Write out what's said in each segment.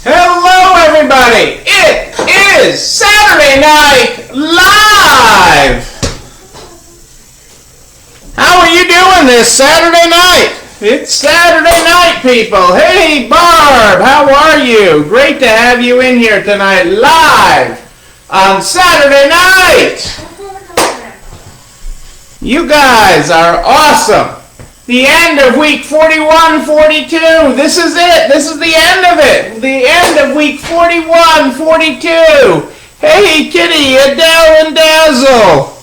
Hello, everybody! It is Saturday Night Live! How are you doing this Saturday night? It's Saturday night, people. Hey, Barb, how are you? Great to have you in here tonight, live on Saturday night. You guys are awesome. The end of week 41, 42. This is it. This is the end of it. The end of week 41, 42. Hey, Kitty, Adele and Dazzle.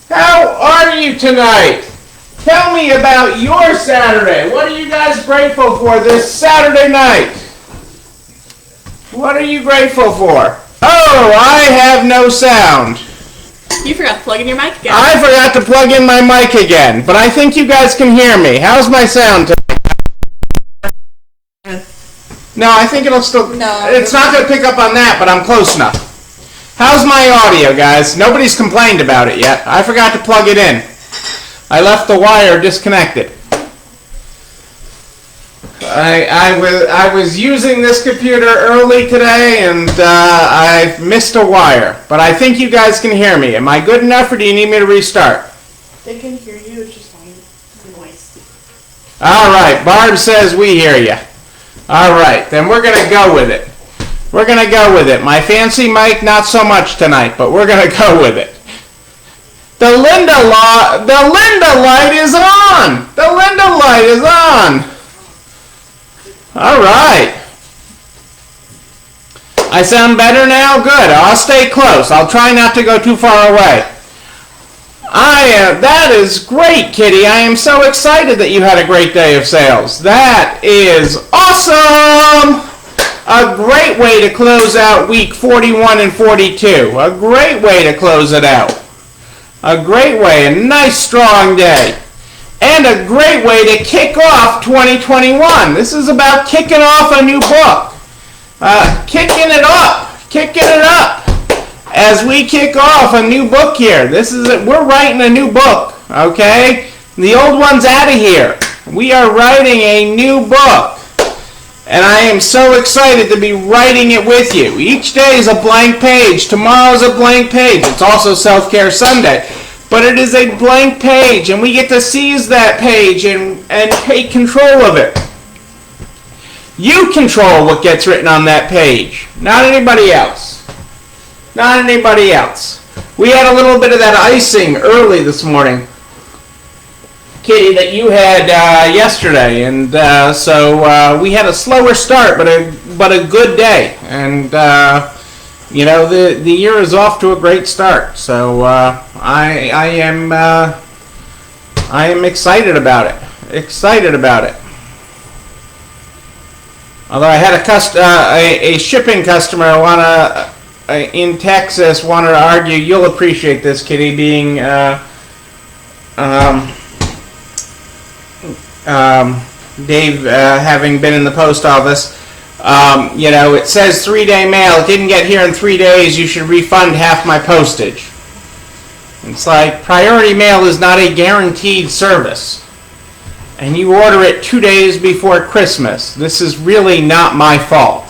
How are you tonight? Tell me about your Saturday. What are you guys grateful for this Saturday night? What are you grateful for? Oh, I have no sound. You forgot to plug in your mic again. I forgot to plug in my mic again, but I think you guys can hear me. How's my sound tonight? No, I think it'll still... No. It's not going to pick up on that, but I'm close enough. How's my audio, guys? Nobody's complained about it yet. I forgot to plug it in. I left the wire disconnected. I was using this computer early today and I missed a wire. But I think you guys can hear me. Am I good enough or do you need me to restart? They can hear you, it's just noise. Alright, Barb says we hear you. Alright, then we're going to go with it. We're going to go with it. My fancy mic, not so much tonight, but we're going to go with it. The Linda light is on! The Linda light is on! Alright. I sound better now? Good. I'll stay close. I'll try not to go too far away. That is great, Kitty. I am so excited that you had a great day of sales. That is awesome! A great way to close out week 41 and 42. A great way to close it out. A great way. A nice strong day. And a great way to kick off 2021. This is about kicking off a new book. Kicking it up. As we kick off a new book here. We're writing a new book, okay? The old one's out of here. We are writing a new book. And I am so excited to be writing it with you. Each day is a blank page. Tomorrow's a blank page. It's also Self-Care Sunday. But it is a blank page, and we get to seize that page and take control of it. You control what gets written on that page, not anybody else. Not anybody else. We had a little bit of that icing early this morning, Kitty, that you had yesterday, and so we had a slower start, but a good day, and you know, the year is off to a great start, so I am excited about it. Although I had a shipping customer in Texas wanted to argue. You'll appreciate this, Kitty, being Dave having been in the post office. You know, it says 3-day mail. It didn't get here in 3 days. You should refund half my postage. It's like priority mail is not a guaranteed service. And you order it 2 days before Christmas. This is really not my fault.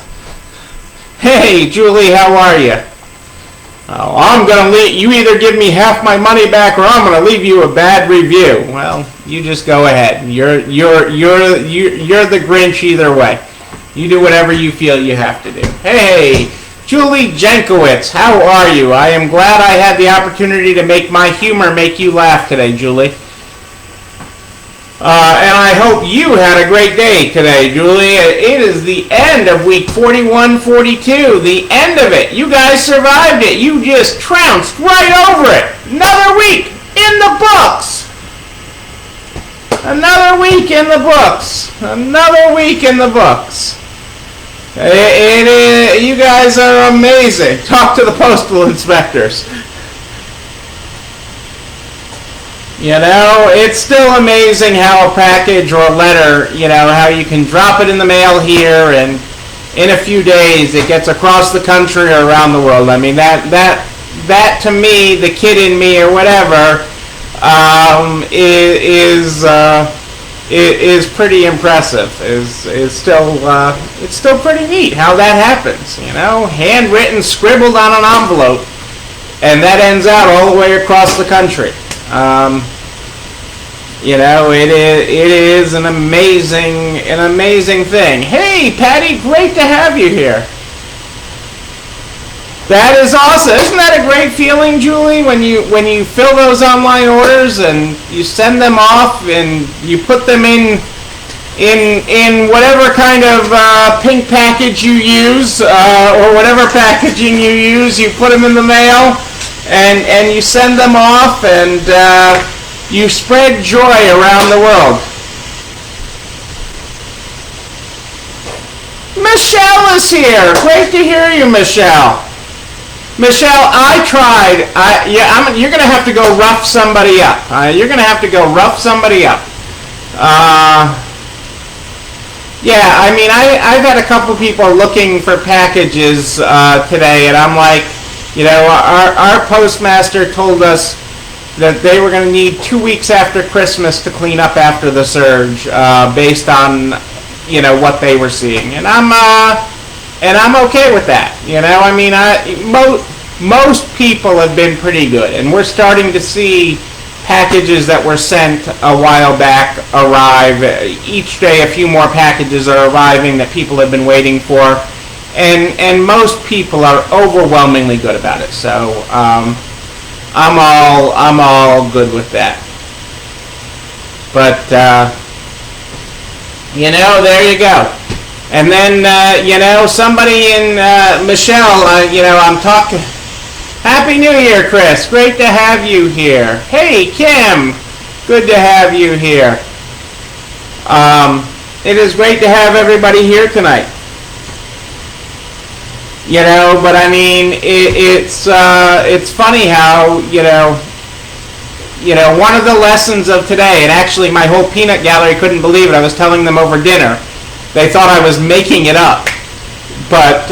Hey, Julie, how are you? Oh, I'm going to leave. You either give me half my money back or I'm going to leave you a bad review. Well, you just go ahead. You're the Grinch either way. You do whatever you feel you have to do. Hey, Julie Jenkowitz, how are you? I am glad I had the opportunity to make my humor make you laugh today, Julie. And I hope you had a great day today, Julie. It is the end of week 41, 42. The end of it. You guys survived it. You just trounced right over it. Another week in the books. Another week in the books. Another week in the books. You guys are amazing. Talk to the postal inspectors. You know, it's still amazing how a package or a letter, you know, how you can drop it in the mail here and in a few days it gets across the country or around the world. I mean, that that to me, the kid in me or whatever, is pretty impressive. Is still it's still pretty neat how that happens. You know, handwritten, scribbled on an envelope, and that ends out all the way across the country. You know, it is an amazing thing. Hey, Patty, great to have you here. That is awesome. Isn't that a great feeling, Julie, when you fill those online orders and you send them off and you put them in whatever kind of pink package you use or whatever packaging you use, you put them in the mail and you send them off and you spread joy around the world. Michelle is here. Great to hear you, Michelle. Michelle, I tried. You're going to have to go rough somebody up. You're going to have to go rough somebody up. Yeah, I mean, I've had a couple people looking for packages today, and I'm like, you know, our postmaster told us that they were going to need 2 weeks after Christmas to clean up after the surge, based on, you know, what they were seeing, and I'm okay with that. You know, I mean, most people have been pretty good, and we're starting to see packages that were sent a while back arrive. Each day, a few more packages are arriving that people have been waiting for, and most people are overwhelmingly good about it. So I'm all good with that. But you know, there you go. And then, you know, somebody in, Michelle, you know, I'm talking, Happy New Year, Chris. Great to have you here. Hey, Kim. Good to have you here. It is great to have everybody here tonight. You know, but I mean, it's funny how, you know, one of the lessons of today, and actually my whole peanut gallery couldn't believe it. I was telling them over dinner. They thought I was making it up. But,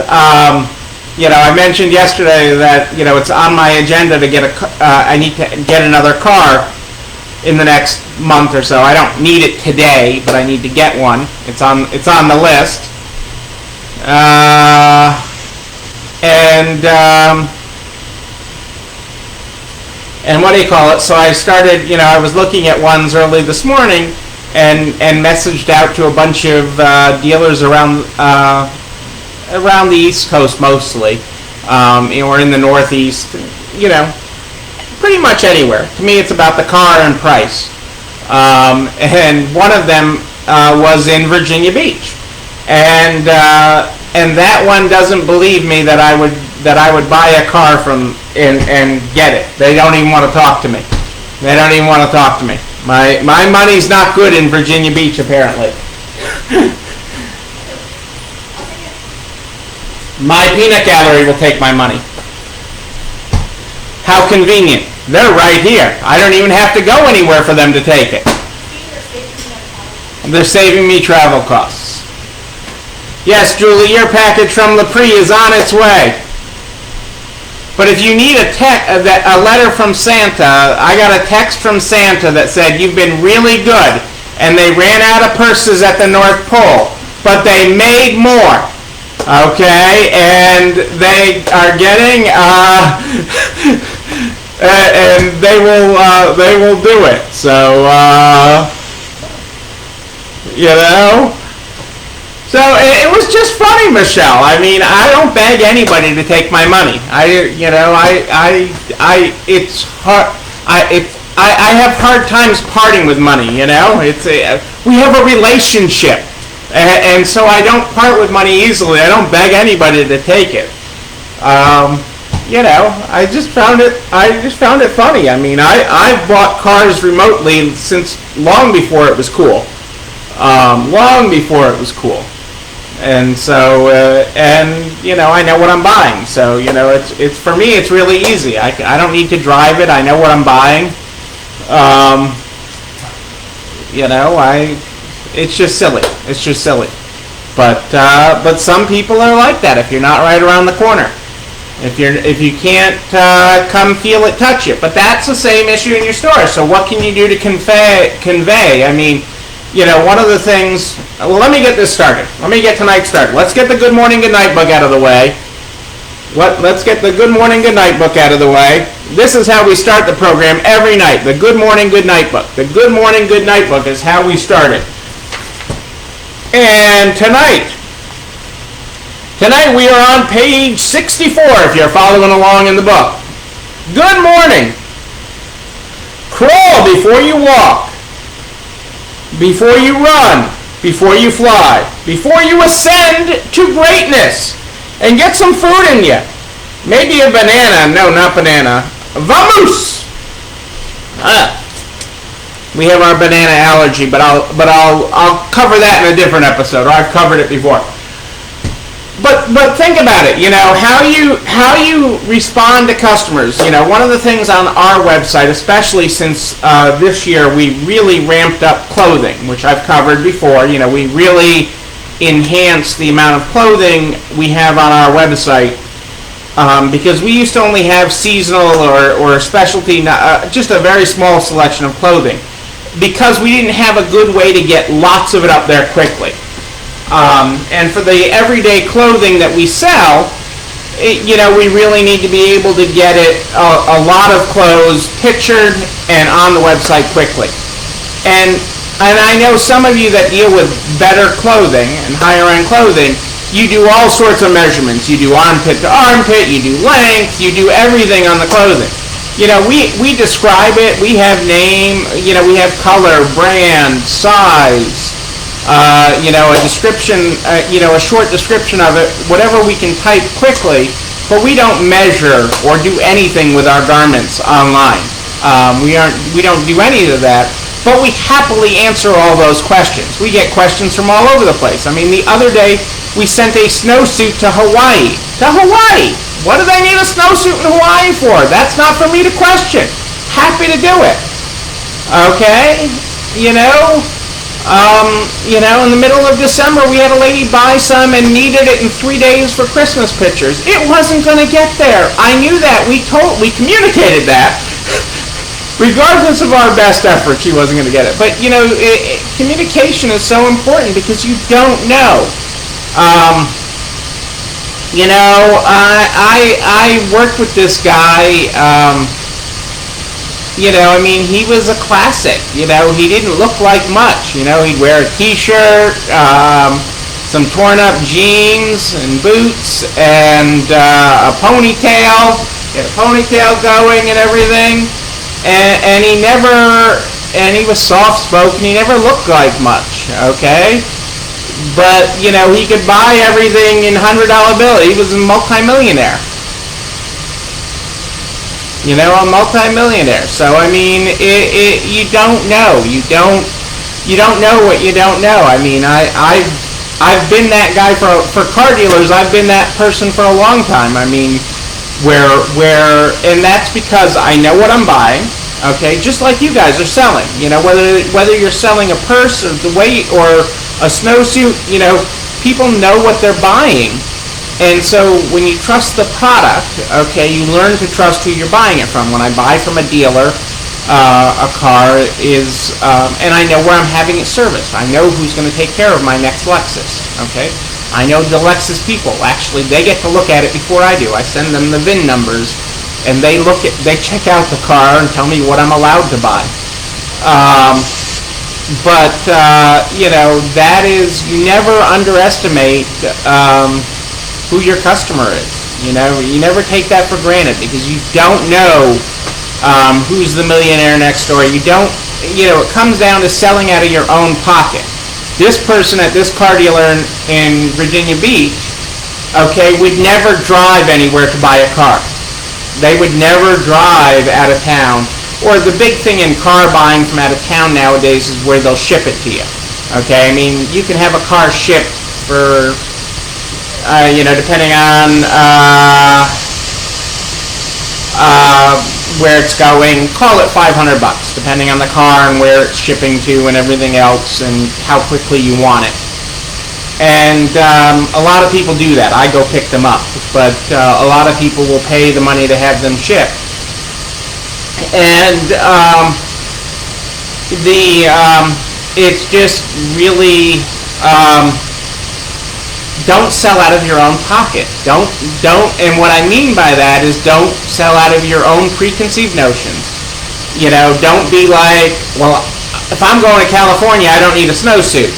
you know, I mentioned yesterday that, you know, it's on my agenda to get I need to get another car in the next month or so. I don't need it today, but I need to get one. It's on the list. And what do you call it? So I started, you know, I was looking at ones early this morning, and messaged out to a bunch of dealers around the East Coast mostly, or in the Northeast, you know, pretty much anywhere. To me, it's about the car and price. And one of them was in Virginia Beach, and that one doesn't believe me that I would buy a car from and get it. They don't even want to talk to me. They don't even want to talk to me. My money's not good in Virginia Beach, apparently. My peanut gallery will take my money. How convenient. They're right here. I don't even have to go anywhere for them to take it. They're saving me travel costs. Yes, Julie, your package from Lepre is on its way. But if you need a letter from Santa, I got a text from Santa that said, you've been really good, and they ran out of purses at the North Pole, but they made more. Okay, and they are getting, and they will do it. So, you know. So it was just funny, Michelle. I mean, I don't beg anybody to take my money. It's hard. I have hard times parting with money. You know, we have a relationship, and so I don't part with money easily. I don't beg anybody to take it. You know, I just found it funny. I mean, I've bought cars remotely since long before it was cool. Long before it was cool. And so, and you know, I know what I'm buying. So, you know, it's for me, it's really easy. I don't need to drive it. I know what I'm buying. You know, it's just silly. It's just silly. But some people are like that if you're not right around the corner. If you can't come feel it, touch it. But that's the same issue in your store. So what can you do to convey? I mean, one of the things. Well, let me get this started. Let me get tonight started. Let's get the Good Morning, Good Night book out of the way. Let's get the Good Morning, Good Night book out of the way. This is how we start the program every night. The Good Morning, Good Night book. The Good Morning, Good Night book is how we start it. And tonight we are on page 64 if you're following along in the book. Good morning. Crawl before you walk, before you run, before you fly, before you ascend to greatness, and get some food in you. Maybe a banana. No, not banana. Vamos! We have our banana allergy, but I'll cover that in a different episode, or I've covered it before. But think about it, how you respond to customers. One of the things on our website, especially since this year, we really ramped up clothing, which I've covered before. We really enhanced the amount of clothing we have on our website because we used to only have seasonal or specialty, just a very small selection of clothing, because we didn't have a good way to get lots of it up there quickly. And for the everyday clothing that we sell, we really need to be able to get it a lot of clothes pictured and on the website quickly. And I know some of you that deal with better clothing and higher end clothing, you do all sorts of measurements. You do armpit to armpit, you do length, you do everything on the clothing. We describe it. We have name. We have color, brand, size. A description, a short description of it, whatever we can type quickly, but we don't measure or do anything with our garments online. We don't do any of that, but we happily answer all those questions. We get questions from all over the place. I mean, the other day, we sent a snowsuit to Hawaii. What do they need a snowsuit in Hawaii for? That's not for me to question. Happy to do it. Okay? In the middle of December, we had a lady buy some and needed it in 3 days for Christmas pictures. It wasn't going to get there. I knew that. We communicated that. Regardless of our best effort, she wasn't going to get it. But, communication is so important because you don't know. I worked with this guy. He was a classic. He didn't look like much. He'd wear a t-shirt, some torn up jeans and boots, and a ponytail. He had a ponytail going and everything. And he was soft spoken. He never looked like much. Okay. But, he could buy everything in $100 bills. He was a multimillionaire. A multimillionaire. So, you don't know. You don't know what you don't know. I've been that guy for car dealers. I've been that person for a long time. And that's because I know what I'm buying. Okay, just like you guys are selling. Whether you're selling a purse or or a snowsuit, people know what they're buying. And so when you trust the product, okay, you learn to trust who you're buying it from. When I buy from a dealer, a car is, and I know where I'm having it serviced. I know who's going to take care of my next Lexus, okay? I know the Lexus people. Actually, they get to look at it before I do. I send them the VIN numbers, and they check out the car and tell me what I'm allowed to buy. That is, you never underestimate who your customer is. You never take that for granted because you don't know who's the millionaire next door. You don't, it comes down to selling out of your own pocket. This person at this car dealer in Virginia Beach, okay, would never drive anywhere to buy a car. They would never drive out of town. Or the big thing in car buying from out of town nowadays is where they'll ship it to you. Okay, you can have a car shipped for, depending on where it's going, call it $500, depending on the car and where it's shipping to and everything else and how quickly you want it. And a lot of people do that. I go pick them up, but a lot of people will pay the money to have them shipped. And it's just really, don't sell out of your own pocket. Don't, and what I mean by that is don't sell out of your own preconceived notions. You know, don't be like, well, if I'm going to California, I don't need a snowsuit.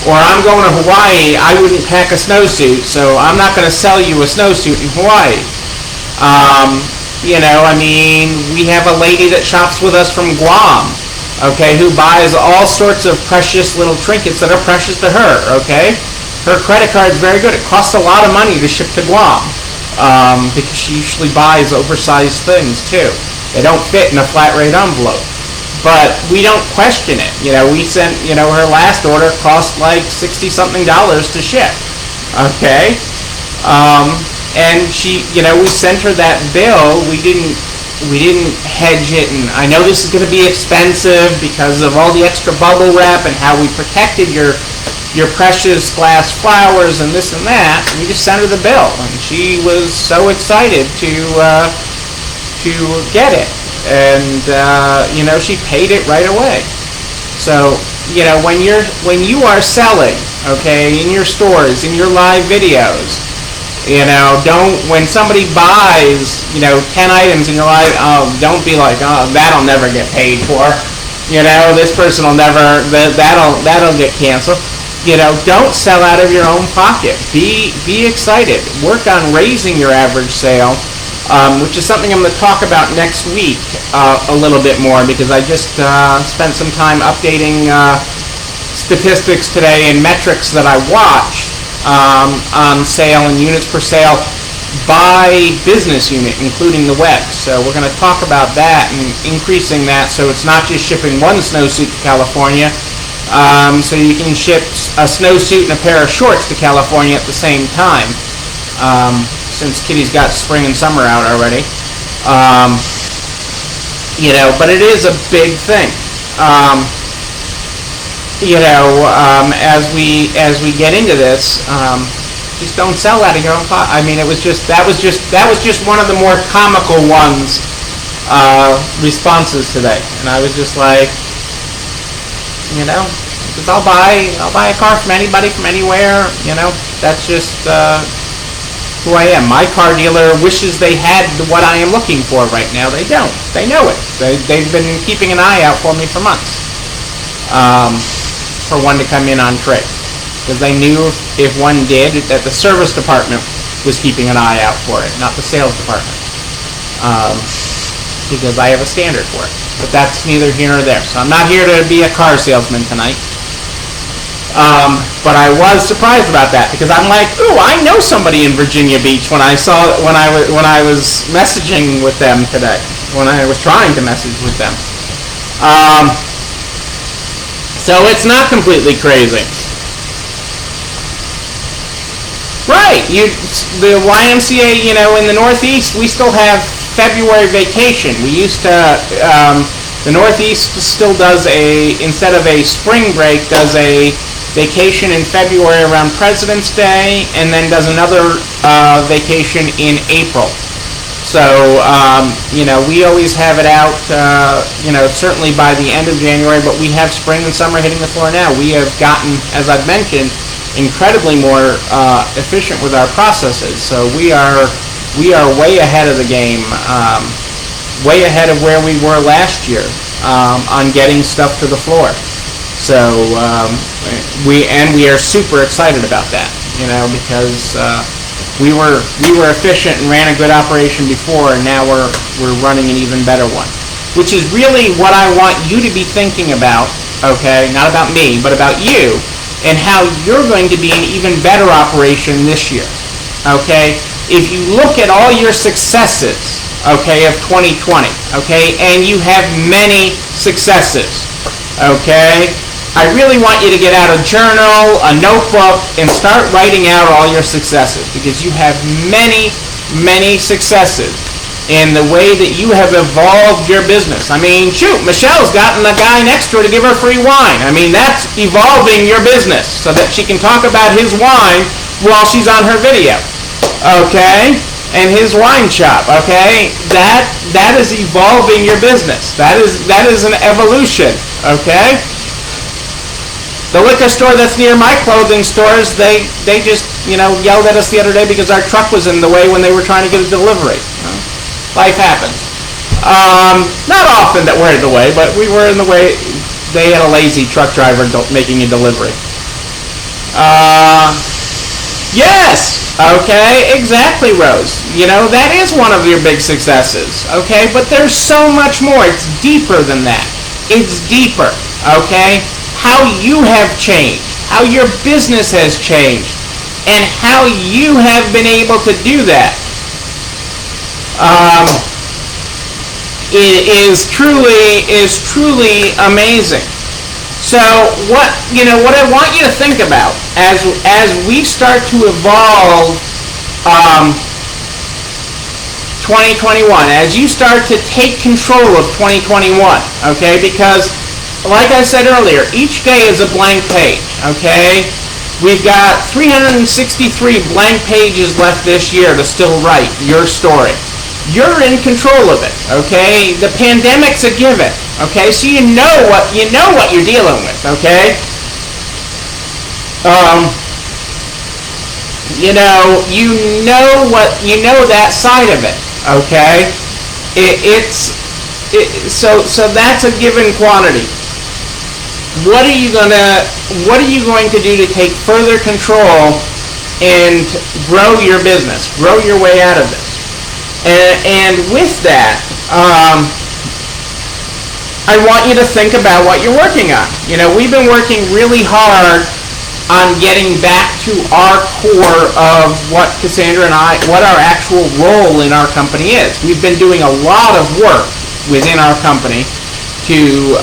Or I'm going to Hawaii, I wouldn't pack a snowsuit, so I'm not going to sell you a snowsuit in Hawaii. You know, I mean, we have a lady that shops with us from Guam, okay, who buys all sorts of precious little trinkets that are precious to her, okay? Her credit card's very good. It costs a lot of money to ship to Guam, because she usually buys oversized things, too. They don't fit in a flat rate envelope. But we don't question it. You know, we sent, you know, her last order cost like $60-something to ship, okay? And she, you know, we sent her that bill. We didn't hedge it, and I know this is going to be expensive because of all the extra bubble wrap and how we protected your precious glass flowers and this and that. We just sent her the bill, and she was so excited to get it, and you know, she paid it right away. So, you know, when you are selling, okay, in your stores, in your live videos, you know, when somebody buys, you know, 10 items in your live, don't be like, oh, that'll never get paid for. You know, this person will never, that'll get canceled. You know, don't sell out of your own pocket. Be excited. Work on raising your average sale, which is something I'm going to talk about next week a little bit more, because I just spent some time updating statistics today and metrics that I watch on sale and units per sale by business unit, including the web. So we're going to talk about that and increasing that, so it's not just shipping one snowsuit to California. So you can ship a snowsuit and a pair of shorts to California at the same time, since Kitty's got spring and summer out already. You know, but it is a big thing. You know, as we get into this, just don't sell out of your own pocket. I mean, that was just one of the more comical ones, responses today, and I was just like, you know, because I'll buy a car from anybody from anywhere. You know, that's just who I am. My car dealer wishes they had what I am looking for right now. They don't. They know it. They've been keeping an eye out for me for months. For one to come in on trade, because they knew if one did, that the service department was keeping an eye out for it, not the sales department, because I have a standard for it. But that's neither here nor there. So I'm not here to be a car salesman tonight. But I was surprised about that, because I'm like, ooh, I know somebody in Virginia Beach when I was messaging with them today, when I was trying to message with them. So it's not completely crazy. Right, the YMCA, you know, in the Northeast, we still have February vacation. We used to, the Northeast still does instead of a spring break, does a vacation in February around President's Day, and then does another vacation in April. So, you know, we always have it out, you know, certainly by the end of January, but we have spring and summer hitting the floor now. We have gotten, as I've mentioned, incredibly more efficient with our processes. So we are way ahead of the game, way ahead of where we were last year on getting stuff to the floor. So we are super excited about that, you know, because we were efficient and ran a good operation before, and now we're running an even better one, which is really what I want you to be thinking about. Okay, not about me, but about you, and how you're going to be an even better operation this year. Okay, if you look at all your successes, okay, of 2020, okay, and you have many successes, okay, I really want you to get out a journal, a notebook, and start writing out all your successes, because you have many, many successes. in the way that you have evolved your business. I mean, shoot, Michelle's gotten a guy next to her to give her free wine. I mean, that's evolving your business so that she can talk about his wine while she's on her video. Okay? And his wine shop, okay? That is evolving your business. That is an evolution, okay? The liquor store that's near my clothing stores, they just, yelled at us the other day because our truck was in the way when they were trying to get a delivery. Life happens. Not often that we're in the way, but we were in the way. They had a lazy truck driver making a delivery. Yes! Okay, exactly, Rose. That is one of your big successes. Okay, but there's so much more. It's deeper than that. It's deeper. Okay? How you have changed. How your business has changed. And how you have been able to do that. Is truly amazing. So what I want you to think about as we start to evolve 2021, as you start to take control of 2021, okay? Because like I said earlier, each day is a blank page, okay? We've got 363 blank pages left this year to still write your story. You're in control of it, okay? The pandemic's a given, okay? So you know what you're dealing with, okay? That side of it, okay? So that's a given quantity. What are you going to do to take further control and grow your business, grow your way out of this? And with that, I want you to think about what you're working on. We've been working really hard on getting back to our core of what Cassandra and what our actual role in our company is. We've been doing a lot of work within our company to,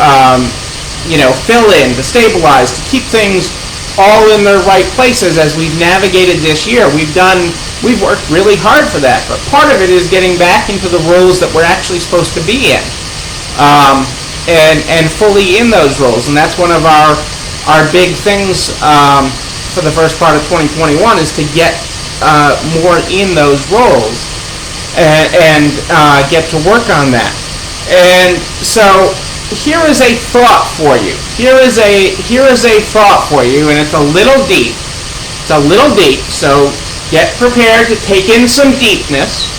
fill in, to stabilize, to keep things all in their right places as we've navigated this year. We've worked really hard for that, but part of it is getting back into the roles that we're actually supposed to be in, and fully in those roles. And that's one of our big things for the first part of 2021 is to get more in those roles and get to work on that. And so here is a thought for you. Here is a thought for you, and it's a little deep. It's a little deep, so get prepared to take in some deepness.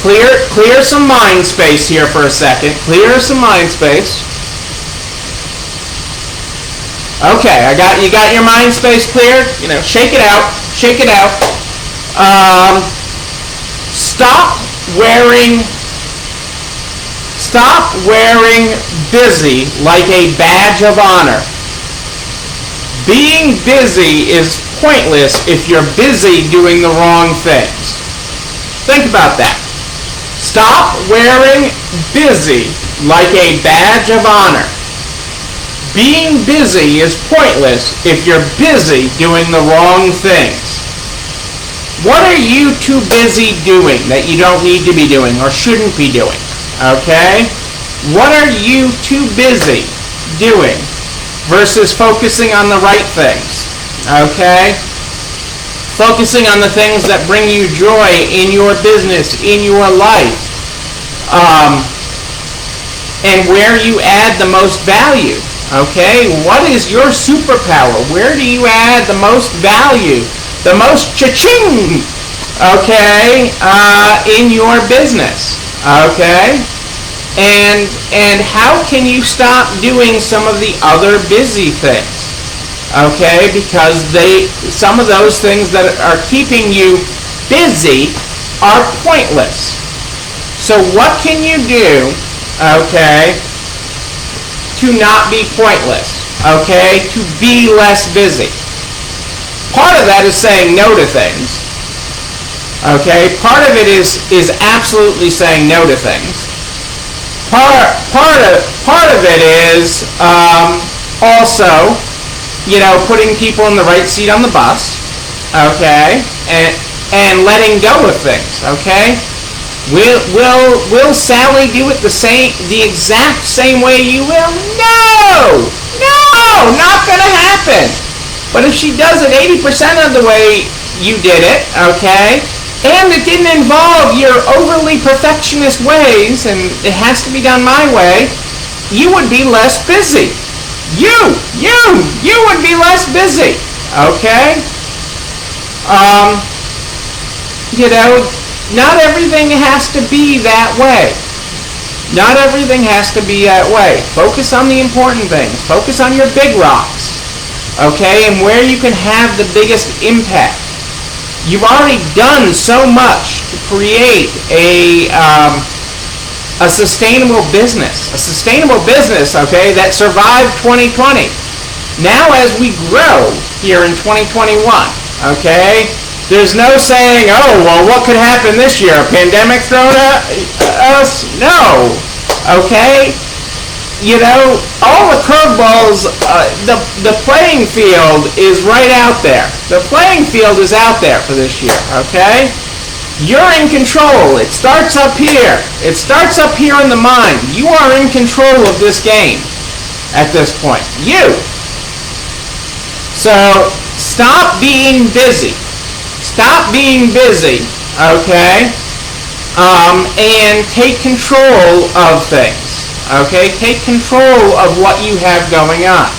Clear some mind space here for a second. Clear some mind space. Okay, you got your mind space cleared? Shake it out. Shake it out. Stop wearing busy like a badge of honor. Being busy is pointless if you're busy doing the wrong things. Think about that. Stop wearing busy like a badge of honor. Being busy is pointless if you're busy doing the wrong things. What are you too busy doing that you don't need to be doing or shouldn't be doing? Okay? What are you too busy doing versus focusing on the right things? Okay? Focusing on the things that bring you joy in your business, in your life, and where you add the most value. Okay? What is your superpower? Where do you add the most value, the most cha-ching, okay, in your business? Okay? And how can you stop doing some of the other busy things? Okay? Because some of those things that are keeping you busy are pointless. So what can you do, okay, to not be pointless? Okay? To be less busy. Part of that is saying no to things. Okay? Part of it is absolutely saying no to things. Part of it is also, putting people in the right seat on the bus, okay, and letting go of things, okay. Will Sally do it the exact same way you will? No! No! Not gonna happen! But if she does it 80% of the way you did it, okay, and it didn't involve your overly perfectionist ways, and it has to be done my way, you would be less busy. You would be less busy, okay? Not everything has to be that way. Not everything has to be that way. Focus on the important things. Focus on your big rocks, okay, and where you can have the biggest impact. You've already done so much to create a sustainable business. A sustainable business, okay, that survived 2020. Now as we grow here in 2021, okay, there's no saying, oh, well, what could happen this year? A pandemic thrown at us? No. Okay? All the curveballs, the playing field is right out there. The playing field is out there for this year, okay? You're in control. It starts up here. It starts up here in the mind. You are in control of this game at this point. You. So, stop being busy. Stop being busy, okay? And take control of things. Okay, take control of what you have going on.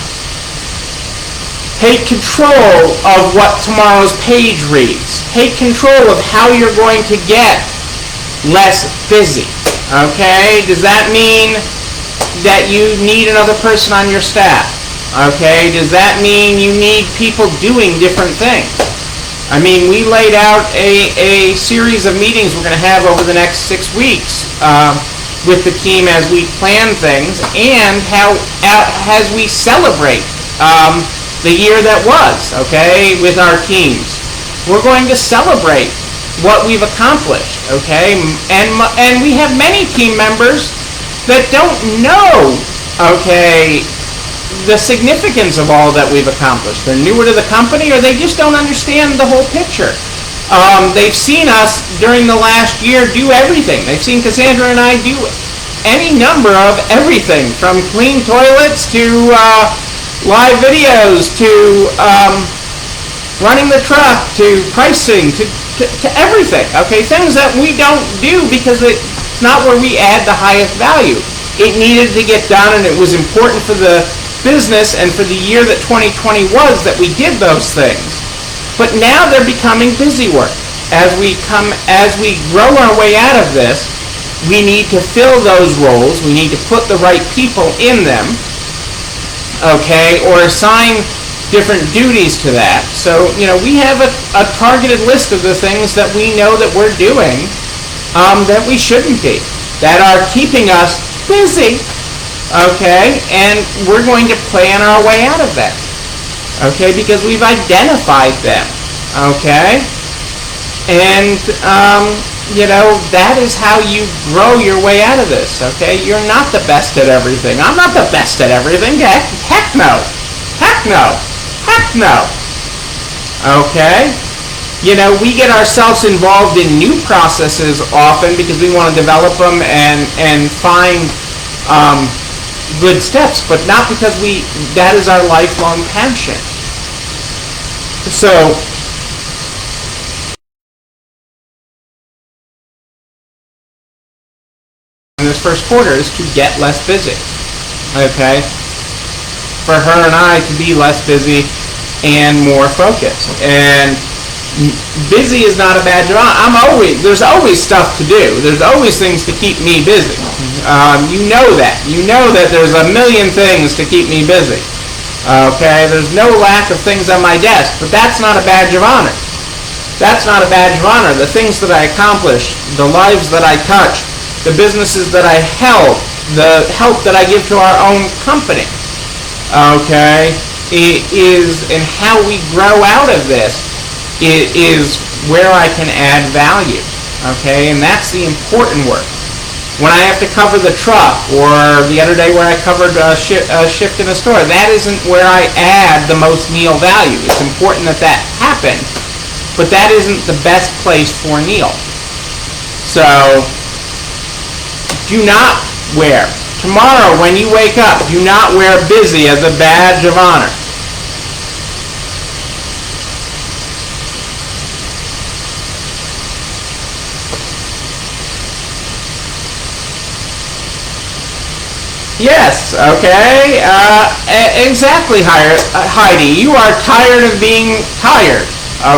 Take control of what tomorrow's page reads. Take control of how you're going to get less busy. Okay, does that mean that you need another person on your staff? Okay, does that mean you need people doing different things? I mean, we laid out a series of meetings we're going to have over the next 6 weeks with the team as we plan things and as we celebrate the year that was, okay, with our teams. We're going to celebrate what we've accomplished, okay, and we have many team members that don't know, okay, the significance of all that we've accomplished. They're newer to the company or they just don't understand the whole picture. They've seen us during the last year do everything. They've seen Cassandra and I do any number of everything, from clean toilets to live videos to running the truck to pricing to everything. Okay, things that we don't do because it's not where we add the highest value. It needed to get done, and it was important for the business and for the year that 2020 was that we did those things. But now they're becoming busy work. As we grow our way out of this, we need to fill those roles. We need to put the right people in them, okay, or assign different duties to that. So, we have a targeted list of the things that we know that we're doing that we shouldn't be, that are keeping us busy, okay, and we're going to plan our way out of that, okay, because we've identified them, okay, and, that is how you grow your way out of this, okay? You're not the best at everything. I'm not the best at everything. Heck no. Heck no. Heck no. Okay? We get ourselves involved in new processes often because we want to develop them and find good steps, but not because that is our lifelong passion. So, in this first quarter is to get less busy, okay? For her and I to be less busy and more focused. And busy is not a bad job. There's always stuff to do. There's always things to keep me busy. You know that. You know that there's a million things to keep me busy. Okay? There's no lack of things on my desk, but that's not a badge of honor. That's not a badge of honor. The things that I accomplished, the lives that I touched, the businesses that I help, the help that I give to our own company, okay, it is, and how we grow out of this, it is where I can add value, okay, and that's the important work. When I have to cover the truck, or the other day where I covered a shift in a store, that isn't where I add the most Neil value. It's important that that happens, but that isn't the best place for Neil. So, do not wear. Tomorrow, when you wake up, do not wear busy as a badge of honor. Yes, okay. Exactly, Heidi. You are tired of being tired,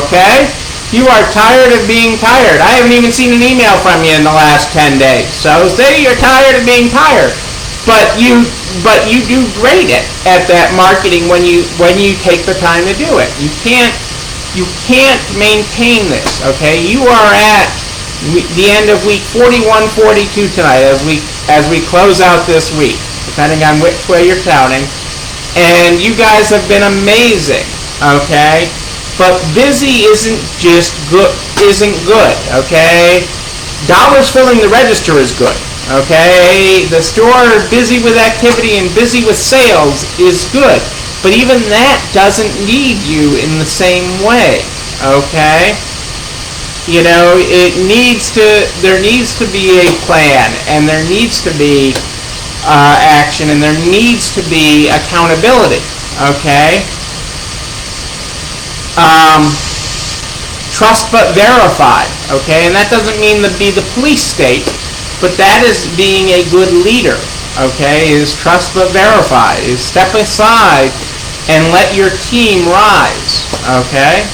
okay? You are tired of being tired. I haven't even seen an email from you in the last 10 days. So say you're tired of being tired. But you do great at that marketing when you take the time to do it. You can't maintain this, okay? You are at the end of week 41, 42 tonight as we close out this week, depending on which way you're counting. And you guys have been amazing, okay? But busy isn't good, okay? Dollars filling the register is good, okay? The store busy with activity and busy with sales is good. But even that doesn't need you in the same way, okay? You know, there needs to be a plan, and there needs to be action, and there needs to be accountability, okay? Trust but verify, okay? And that doesn't mean to be the police state, but that is being a good leader, okay? Is trust but verify, is step aside and let your team rise, okay?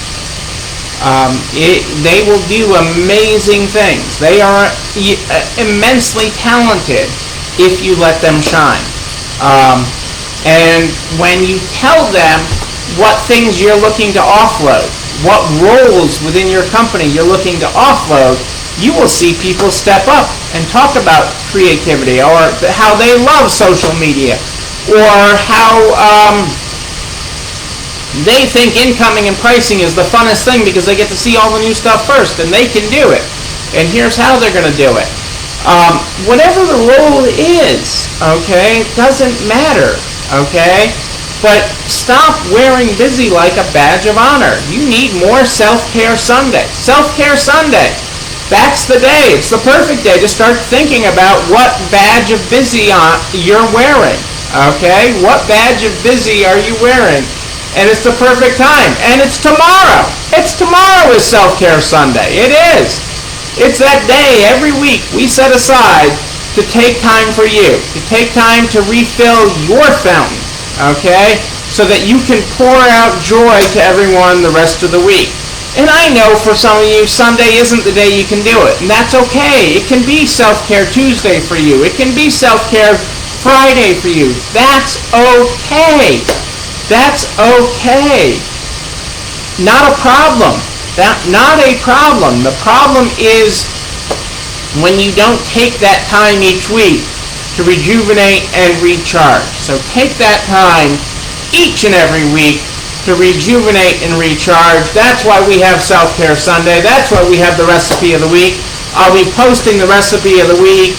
They will do amazing things. They are immensely talented if you let them shine. And when you tell them what things you're looking to offload, what roles within your company you're looking to offload, you will see people step up and talk about creativity, or how they love social media, or how they think incoming and pricing is the funnest thing because they get to see all the new stuff first, and they can do it. And here's how they're going to do it. Whatever the role is, okay, it doesn't matter, okay? But stop wearing busy like a badge of honor. You need more Self-Care Sunday. Self-Care Sunday. That's the day. It's the perfect day to start thinking about what badge of busy you're wearing, okay? What badge of busy are you wearing? And it's the perfect time. And it's tomorrow. It's tomorrow is Self-Care Sunday. It is. It's that day every week we set aside to take time for you, to take time to refill your fountain, okay? So that you can pour out joy to everyone the rest of the week. And I know for some of you, Sunday isn't the day you can do it. And that's okay. It can be Self-Care Tuesday for you. It can be Self-Care Friday for you. That's okay. That's okay. Not a problem. Not a problem. The problem is when you don't take that time each week to rejuvenate and recharge. So take that time each and every week to rejuvenate and recharge. That's why we have Self-Care Sunday. That's why we have the recipe of the week. I'll be posting the recipe of the week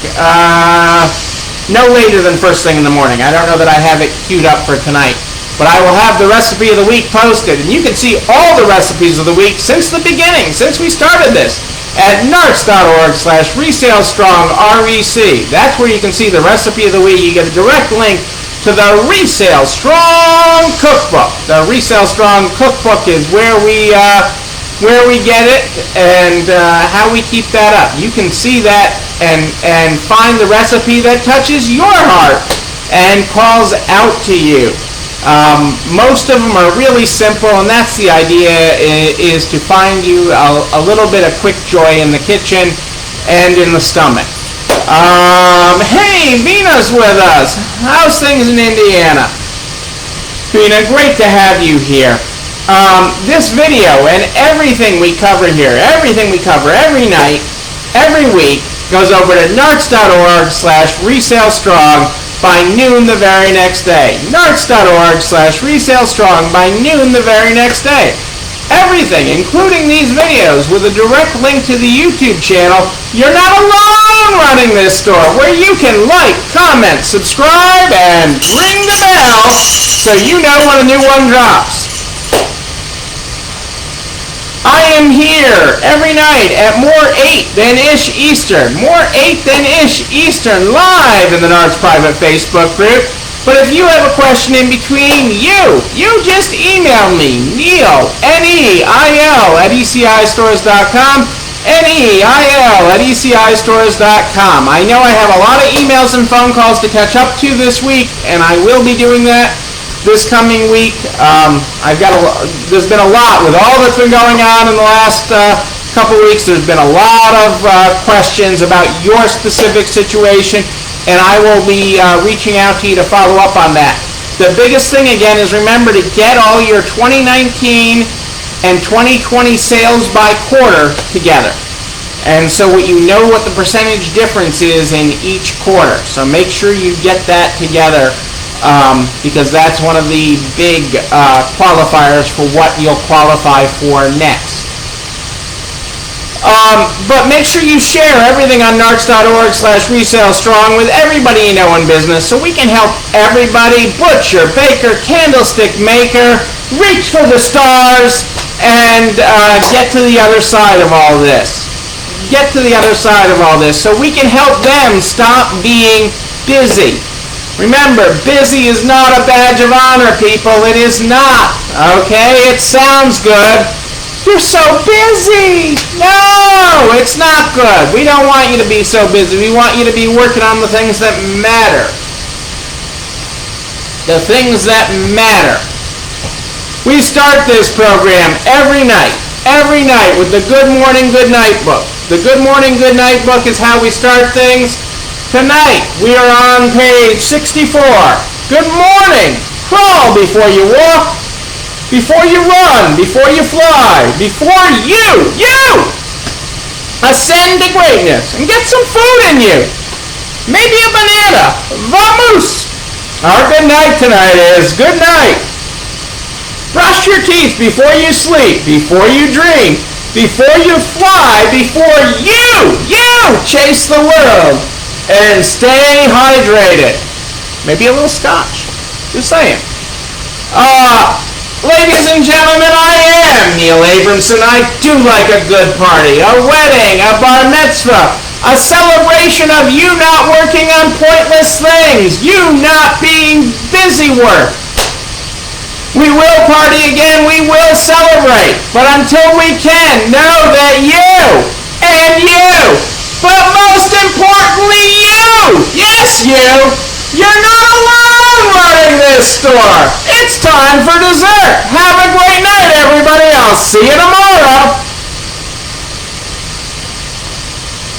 no later than first thing in the morning. I don't know that I have it queued up for tonight, but I will have the recipe of the week posted. And you can see all the recipes of the week since the beginning, since we started this, at narts.org/resalestrong, REC. That's where you can see the recipe of the week. You get a direct link to the Resale Strong Cookbook. The Resale Strong Cookbook is where we get it and how we keep that up. You can see that and find the recipe that touches your heart and calls out to you. Most of them are really simple, and that's the idea, is to find you a little bit of quick joy in the kitchen and in the stomach. Hey, Vina's with us. How's things in Indiana? Vina, great to have you here. This video and everything we cover here, everything we cover every night, every week, goes over to narts.org/resalestrong by noon the very next day. narts.org/resalestrong by noon the very next day. Everything, including these videos, with a direct link to the YouTube channel. You're not alone running this store, where you can like, comment, subscribe, and ring the bell so you know when a new one drops. I am here every night at more 8 than ish Eastern. More 8 than ish Eastern, live in the Nards Private Facebook group. But if you have a question in between, you just email me, Neil, Neil, at ECIstores.com, Neil at ECIstores.com. I know I have a lot of emails and phone calls to catch up to this week, and I will be doing that this coming week. There's been a lot with all that's been going on in the last couple weeks. There's been a lot of questions about your specific situation, and I will be reaching out to you to follow up on that. The biggest thing, again, is remember to get all your 2019 and 2020 sales by quarter together. And so you know what the percentage difference is in each quarter. So make sure you get that together, because that's one of the big qualifiers for what you'll qualify for next. But make sure you share everything on narcs.org/resalestrong with everybody you know in business, so we can help everybody, butcher, baker, candlestick maker, reach for the stars, and get to the other side of all this. Get to the other side of all this so we can help them stop being busy. Remember, busy is not a badge of honor, people. It is not. Okay? It sounds good. You're so busy. No, it's not good. We don't want you to be so busy. We want you to be working on the things that matter. The things that matter. We start this program every night with the Good Morning, Good Night book. The Good Morning, Good Night book is how we start things. Tonight, we are on page 64. Good morning. Crawl before you walk. Before you run, before you fly, before you ascend to greatness and get some food in you. Maybe a banana. Vamos! Our good night tonight is good night. Brush your teeth before you sleep, before you dream, before you fly, before you chase the world, and stay hydrated. Maybe a little scotch. Just saying. Ladies and gentlemen, I am Neil Abramson. I do like a good party, a wedding, a bar mitzvah, a celebration of you not working on pointless things, you not being busy work. We will party again, we will celebrate, but until we can, know that you, but most importantly yes you're not alone running this store. It's time for dessert. Have a great night, everybody. I'll see you tomorrow.